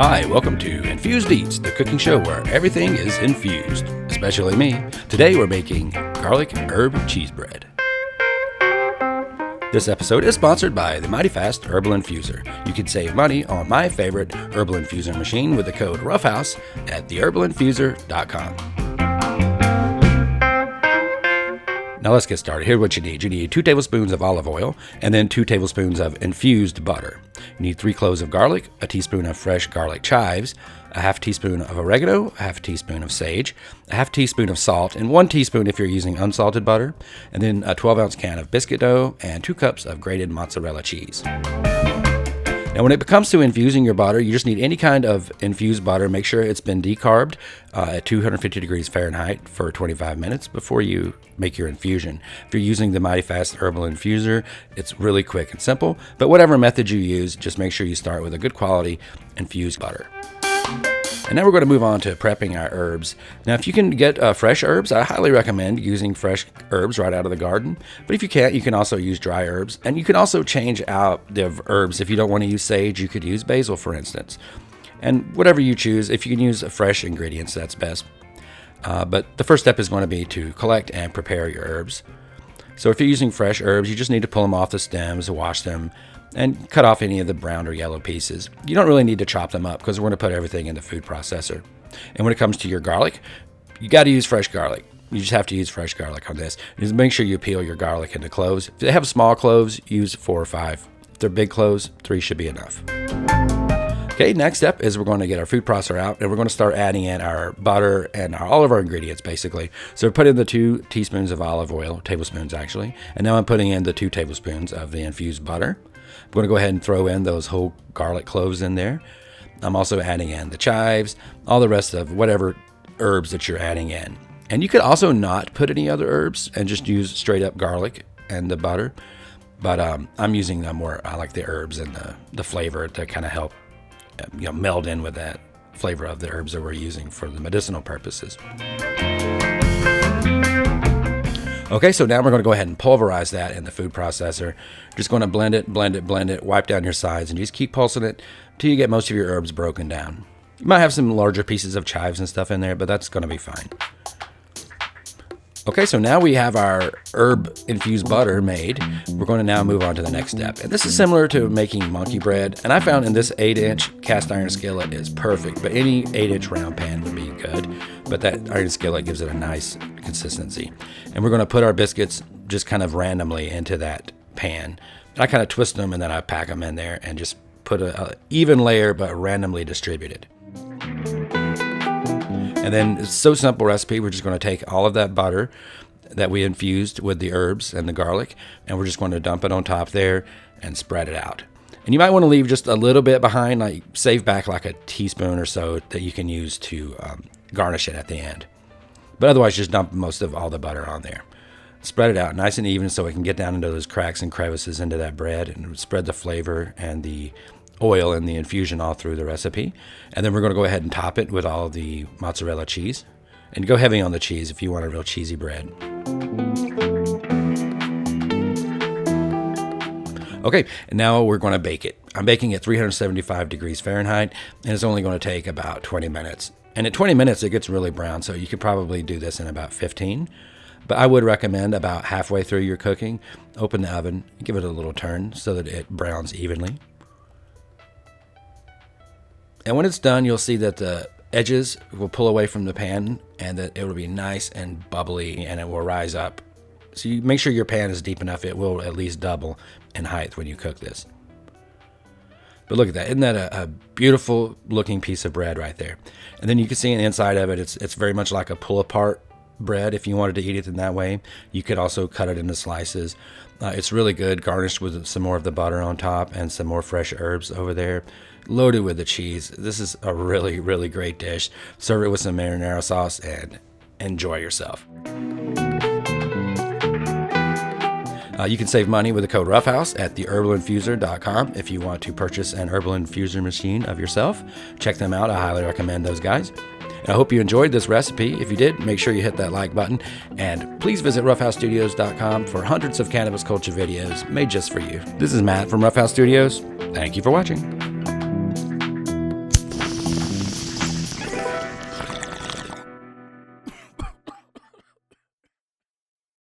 Hi, welcome to Infused Eats, the cooking show where everything is infused, especially me. Today we're making garlic herb cheese bread. This episode is sponsored by the Mighty Fast Herbal Infuser. You can save money on my favorite herbal infuser machine with the code RuffHouse at theherbalinfuser.com. Now let's get started. Here's what you need. You need 2 tablespoons of olive oil and then 2 tablespoons of infused butter. You need 3 cloves of garlic, a teaspoon of fresh garlic chives, a half teaspoon of oregano, a half teaspoon of sage, a half teaspoon of salt, and 1 teaspoon if you're using unsalted butter, and then a 12-ounce can of biscuit dough and 2 cups of grated mozzarella cheese. Now, when it comes to infusing your butter, you just need any kind of infused butter. Make sure it's been decarbed at 250 degrees Fahrenheit for 25 minutes before you make your infusion. If you're using the Mighty Fast Herbal Infuser, it's really quick and simple. But whatever method you use, just make sure you start with a good quality infused butter. And now we're going to move on to prepping our herbs. Now, if you can get fresh herbs, I highly recommend using fresh herbs right out of the garden. But if you can't, you can also use dry herbs. And you can also change out the herbs. If you don't want to use sage, you could use basil, for instance. And whatever you choose, if you can use fresh ingredients, that's best. But the first step is going to be to collect and prepare your herbs. So if you're using fresh herbs, you just need to pull them off the stems, wash them, and cut off any of the brown or yellow pieces. You don't really need to chop them up because we're going to put everything in the food processor. And when it comes to your garlic, you got to use fresh garlic. You just have to use fresh garlic on this. Just make sure you peel your garlic into cloves. If they have small cloves, use 4 or 5. If they're big cloves, 3 should be enough. Okay, next step is we're going to get our food processor out and we're going to start adding in our butter and all of our ingredients basically. So we're putting the 2 teaspoons of olive oil, tablespoons actually, and now I'm putting in the 2 tablespoons of the infused butter. I'm going to go ahead and throw in those whole garlic cloves in there. I'm also adding in the chives, all the rest of whatever herbs that you're adding in. And you could also not put any other herbs and just use straight up garlic and the butter. But I'm using I like the herbs and the flavor to kind of help meld in with that flavor of the herbs that we're using for the medicinal purposes. Okay, so now we're going to go ahead and pulverize that in the food processor. Just going to blend it, wipe down your sides, and just keep pulsing it until you get most of your herbs broken down. You might have some larger pieces of chives and stuff in there, but that's going to be fine. Okay, so now we have our herb infused butter made. We're going to now move on to the next step. And this is similar to making monkey bread. And I found in this 8-inch cast iron skillet is perfect, but any 8-inch round pan would be good. But that iron skillet gives it a nice consistency. And we're going to put our biscuits just kind of randomly into that pan. I kind of twist them and then I pack them in there and just put an even layer but randomly distributed. And then it's so simple recipe. We're just going to take all of that butter that we infused with the herbs and the garlic, and we're just going to dump it on top there and spread it out. And you might want to leave just a little bit behind, like save back like a teaspoon or so that you can use to garnish it at the end. But otherwise, just dump most of all the butter on there. Spread it out nice and even so it can get down into those cracks and crevices into that bread and spread the flavor and the oil and the infusion all through the recipe. And then we're going to go ahead and top it with all of the mozzarella cheese. And go heavy on the cheese if you want a real cheesy bread. Okay, and now we're going to bake it. I'm baking at 375 degrees Fahrenheit, and it's only going to take about 20 minutes. And at 20 minutes, it gets really brown, so you could probably do this in about 15. But I would recommend about halfway through your cooking, open the oven, give it a little turn so that it browns evenly. And when it's done, you'll see that the edges will pull away from the pan and that it will be nice and bubbly and it will rise up. So you make sure your pan is deep enough. It will at least double in height when you cook this. But look at that. Isn't that a beautiful looking piece of bread right there? And then you can see on the inside of it, it's very much like a pull apart bread. If you wanted to eat it in that way, you could also cut it into slices. It's really good, garnished with some more of the butter on top and some more fresh herbs over there. Loaded with the cheese. This is a really, really great dish. Serve it with some marinara sauce and enjoy yourself. You can save money with the code RuffHouse at theherbalinfuser.com if you want to purchase an herbal infuser machine of yourself. Check them out. I highly recommend those guys. And I hope you enjoyed this recipe. If you did, make sure you hit that like button. And please visit RuffHouseStudios.com for hundreds of cannabis culture videos made just for you. This is Matt from RuffHouse Studios. Thank you for watching.